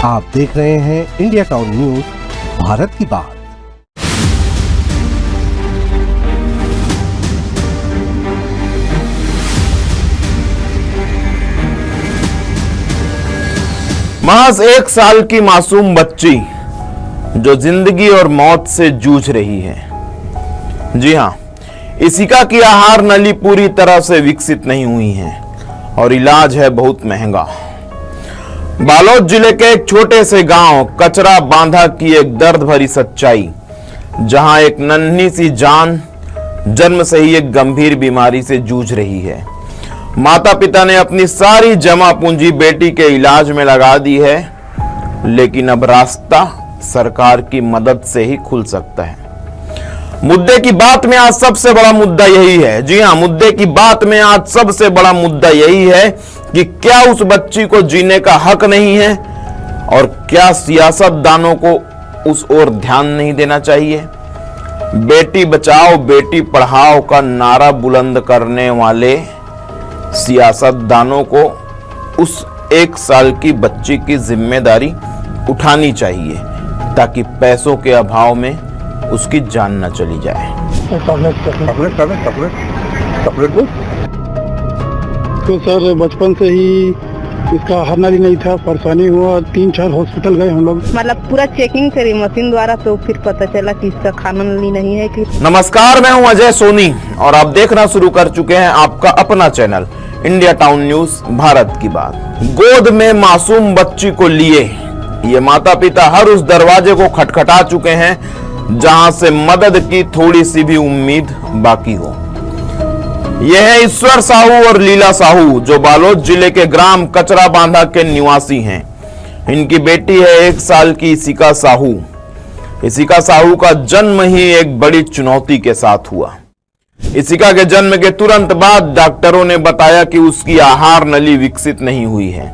आप देख रहे हैं इंडिया टाउन न्यूज, भारत की बात। महज 1 साल की मासूम बच्ची जो जिंदगी और मौत से जूझ रही है। जी हां, इसिका की आहार नली पूरी तरह से विकसित नहीं हुई है और इलाज है बहुत महंगा। बालोद जिले के एक छोटे से गांव कचरा बांधा की एक दर्द भरी सच्चाई, जहां एक नन्ही सी जान जन्म से ही एक गंभीर बीमारी से जूझ रही है। माता पिता ने अपनी सारी जमा पूंजी बेटी के इलाज में लगा दी है, लेकिन अब रास्ता सरकार की मदद से ही खुल सकता है। मुद्दे की बात में आज सबसे बड़ा मुद्दा यही है। जी हां, मुद्दे की बात में आज सबसे बड़ा मुद्दा यही है कि क्या उस बच्ची को जीने का हक नहीं है और क्या सियासतदानों को उस ओर ध्यान नहीं देना चाहिए। बेटी बचाओ बेटी पढ़ाओ का नारा बुलंद करने वाले सियासतदानों को उस 1 साल की बच्ची की जिम्मेदारी उठानी चाहिए, ताकि पैसों के अभाव में उसकी जान न चली जाए। तो सर बचपन से ही इसका आहार नाली नहीं था, परेशानी हुआ, 3-4 हॉस्पिटल गए हम लोग। मतलब पूरा चेकिंग करी मशीन द्वारा, तो फिर पता चला कि इसका खाना नाली नहीं है कि। नमस्कार, मैं हूं अजय सोनी और आप देखना शुरू कर चुके हैं आपका अपना channel India town news, Bharat की बात। गोद में मासूम बच्ची को लिए ये माता पिता हर उस दरवाजे को खटखटा चुके हैं जहां से मदद की थोड़ी सी भी उम्मीद बाकी हो। यह है ईश्वर साहू और लीला साहू, जो बालोद जिले के ग्राम कचरा बांधा के निवासी हैं। इनकी बेटी है 1 साल की इसिका साहू। इसिका साहू का जन्म ही एक बड़ी चुनौती के साथ हुआ। इसिका के जन्म के तुरंत बाद डॉक्टरों ने बताया कि उसकी आहार नली विकसित नहीं हुई है।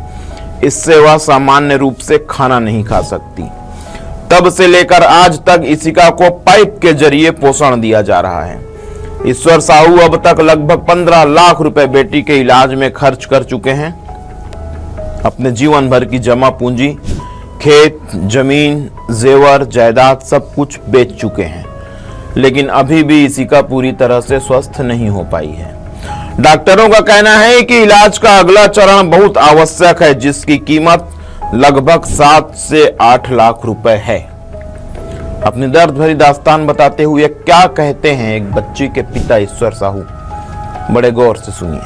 इससे वह सामान्य रूप से खाना नहीं खा सकती। तब से लेकर आज तक इसिका को पाइप के जरिए पोषण दिया जा रहा है। ईश्वर साहू अब तक लगभग 15 लाख रुपए बेटी के इलाज में खर्च कर चुके हैं। अपने जीवन भर की जमा पूंजी, खेत, जमीन, जेवर, जायदाद सब कुछ बेच चुके हैं, लेकिन अभी भी इसिका पूरी तरह से स्वस्थ नहीं हो पाई है। डॉक्टरों का कहना है कि इलाज का अगला चरण बहुत आवश्यक है, जिसकी कीमत लगभग 7 से 8 लाख रुपए है। अपनी दर्द भरी दास्तान बताते हुए क्या कहते हैं एक बच्ची के पिता ईश्वर साहू, बड़े गौर से सुनिए।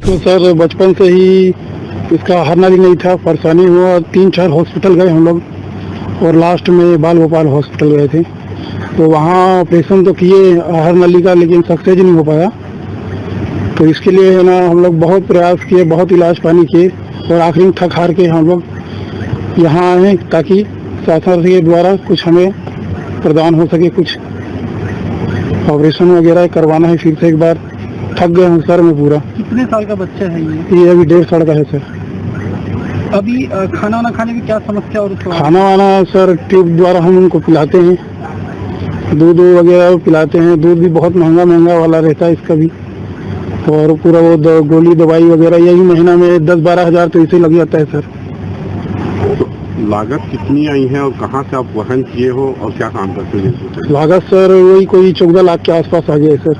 तो सर बचपन से ही इसका आहार नाली नहीं था, परेशानी हुआ, 3-4 हॉस्पिटल गए हम लोग और लास्ट में बाल गोपाल हॉस्पिटल गए थे। तो वहाँ ऑपरेशन तो किए आहार नली का, लेकिन सक्सेस नहीं हो पाया। तो इसके लिए है ना हम लोग बहुत प्रयास किए, बहुत इलाज पानी किए और आखिरी में थक हार के हम लोग यहाँ आए ताकि शासन के द्वारा कुछ हमें प्रदान हो सके। कुछ ऑपरेशन वगैरह करवाना है फिर से एक बार। थक गए हम सर में पूरा। कितने साल का बच्चा है ये अभी 1.5 साल का है सर। अभी खाना वाना खाने की क्या समस्या? और खाना वाना सर ट्यूब द्वारा हम उनको पिलाते हैं, दूध वगैरह पिलाते हैं। दूध भी बहुत महंगा वाला रहता है इसका भी, और पूरा वो गोली दवाई वगैरह यही महीना में 10-12 हज़ार तो इसे लग जाता है सर। लागत कितनी आई है और कहाँ से आप वहन किए हो और क्या काम करते हैं? लागत सर वही कोई 14 लाख के आसपास आ गया है सर।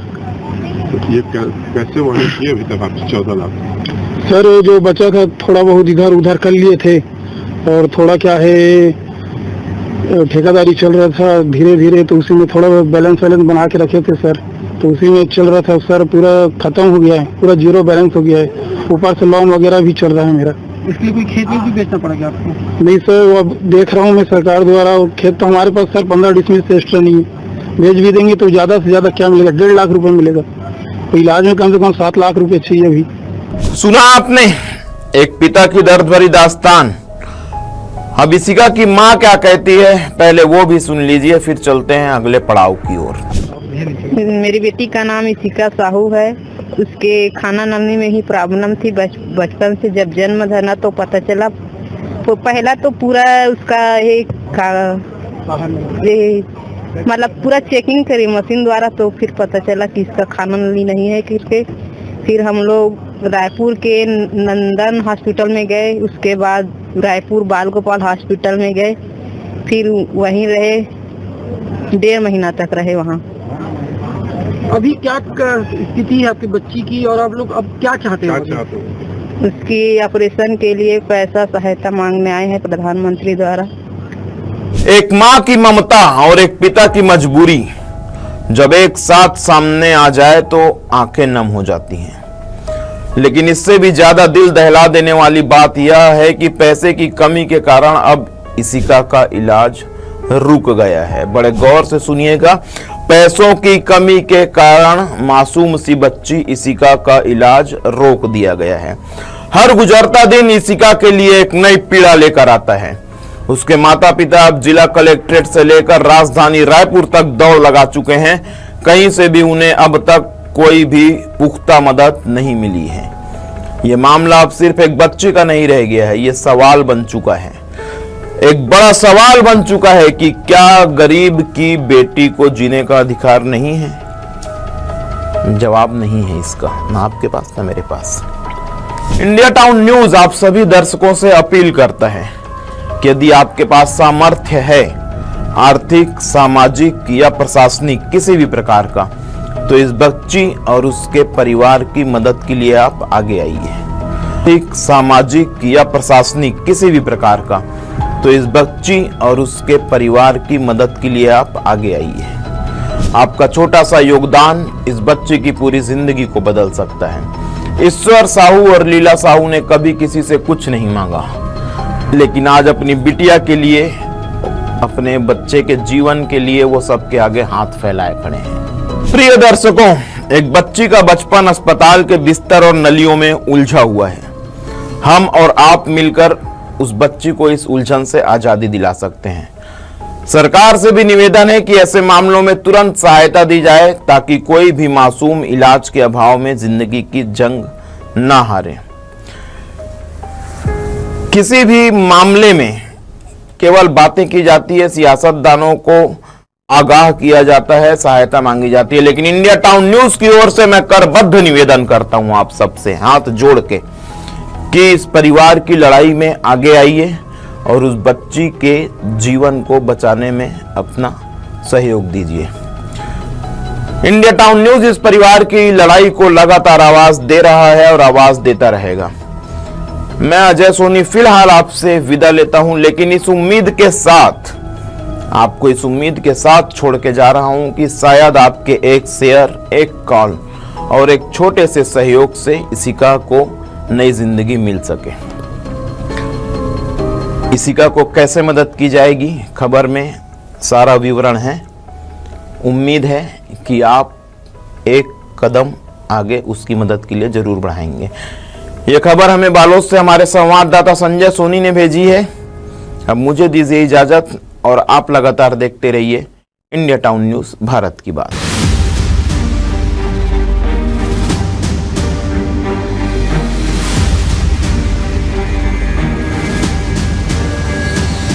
तो ये कैसे वहन किए अभी तक आपसे 14 लाख? सर जो बचा था थोड़ा बहुत इधर उधर कर लिए थे, और थोड़ा क्या है ठेकेदारी चल रहा था धीरे धीरे, तो उसी में थोड़ा बैलेंस बना के रखे थे सर। तो उसी में चल रहा था सर, पूरा खत्म हो गया है, पूरा 0 बैलेंस हो गया है। ऊपर से लोन वगैरह भी चल रहा है मेरा। इसलिए कोई खेत भी बेचना पड़ेगा आपको? नहीं सर, वो अब देख रहा हूँ मैं सरकार द्वारा। खेत तो हमारे पास सर 15 डिसमिल से एक्स्ट्रा नहीं है। बेच भी देंगे तो ज्यादा से ज्यादा क्या मिलेगा? 1.5 लाख रुपए मिलेगा। तो इलाज में कम से कम 7 लाख रुपए चाहिए अभी। सुना आपने एक पिता की दर्द भरी दास्तान। अब इसिका की माँ क्या कहती है, पहले वो भी सुन लीजिए, फिर चलते हैं अगले पड़ाव की ओर। मेरी बेटी का नाम इसिका साहू है। उसके खाना नाली में ही प्रॉब्लम थी बचपन से। जब जन्म धना तो पता चला, तो पहला तो पूरा उसका मतलब पूरा चेकिंग करी मशीन द्वारा, तो फिर पता चला कि इसका खाना नाली नहीं है फिर हम लोग रायपुर के नंदन हॉस्पिटल में गए। उसके बाद रायपुर बाल गोपाल हॉस्पिटल में गए, फिर वहीं रहे, 1.5 महीना तक रहे वहाँ। अभी क्या स्थिति है आपकी बच्ची की, और आप लोग अब क्या चाहते क्या हो? चाहते हो? उसकी ऑपरेशन के लिए पैसा सहायता मांगने आए हैं प्रधानमंत्री द्वारा। एक माँ की ममता और एक पिता की मजबूरी जब एक साथ सामने आ जाए तो आंखें नम हो जाती हैं। लेकिन इससे भी ज्यादा दिल दहला देने वाली बात यह है कि पैसे की कमी के कारण अब इसिका का इलाज रुक गया है। बड़े गौर से सुनिएगा, पैसों की कमी के कारण मासूम सी बच्ची इसिका का इलाज रोक दिया गया है। हर गुजरता दिन इसिका के लिए एक नई पीड़ा लेकर आता है। उसके माता पिता अब जिला कलेक्ट्रेट से लेकर राजधानी रायपुर तक दौड़ लगा चुके हैं। कहीं से भी उन्हें अब तक कोई भी पुख्ता मदद नहीं मिली है। ये मामला अब सिर्फ एक बच्चे का नहीं रह गया है, ये सवाल बन चुका है, एक बड़ा सवाल बन चुका है कि क्या गरीब की बेटी को जीने का अधिकार नहीं है? जवाब नहीं है इसका, ना आपके पास ना मेरे पास। इंडिया टाउन न्यूज आप सभी दर्शकों से अपील करता है कि यदि आपके पास सामर्थ्य है, आर्थिक, सामाजिक या प्रशासनिक किसी भी प्रकार का, तो इस बच्ची और उसके परिवार की मदद के लिए आप आगे आइए। आर्थिक, सामाजिक या प्रशासनिक किसी भी प्रकार का, तो इस बच्ची और उसके परिवार की मदद के लिए आप आगे आइए। आपका छोटा सा योगदान इस बच्चे की पूरी जिंदगी को बदल सकता है। ईश्वर साहू और लीला साहू ने कभी किसी से कुछ नहीं मांगा, लेकिन आज अपनी बिटिया के लिए, अपने बच्चे के जीवन के लिए वो सबके आगे हाथ फैलाए खड़े हैं। प्रिय दर्शकों, एक बच्ची का बचपन अस्पताल के बिस्तर और नलियों में उलझा हुआ है। हम और आप मिलकर उस बच्ची को इस उलझन से आजादी दिला सकते हैं। सरकार से भी निवेदन है कि ऐसे मामलों में तुरंत सहायता दी जाए ताकि कोई भी मासूम इलाज के अभाव में जिंदगी की जंग ना हारे। किसी भी मामले में केवल बातें की जाती है, सियासतदानों को आगाह किया जाता है, सहायता मांगी जाती है, लेकिन इंडिया टाउन न्यूज की ओर से मैं करबद्ध निवेदन करता हूं आप सबसे हाथ जोड़ के कि इस परिवार की लड़ाई में आगे आइए और उस बच्ची के जीवन को बचाने में अपना सहयोग दीजिए। इंडिया टाउन न्यूज इस परिवार की लड़ाई को लगातार आवाज दे रहा है और आवाज देता रहेगा। मैं अजय सोनी फिलहाल आपसे विदा लेता हूं, लेकिन इस उम्मीद के साथ, आपको इस उम्मीद के साथ छोड़ के जा रहा हूं कि शायद आपके एक शेयर, एक कॉल और एक छोटे से सहयोग से इसिका को नई जिंदगी मिल सके। इसिका को कैसे मदद की जाएगी, खबर में सारा विवरण है। उम्मीद है कि आप एक कदम आगे उसकी मदद के लिए जरूर बढ़ाएंगे। यह खबर हमें बालोद से हमारे संवाददाता संजय सोनी ने भेजी है। अब मुझे दीजिए इजाजत और आप लगातार देखते रहिए इंडिया टाउन न्यूज, भारत की बात।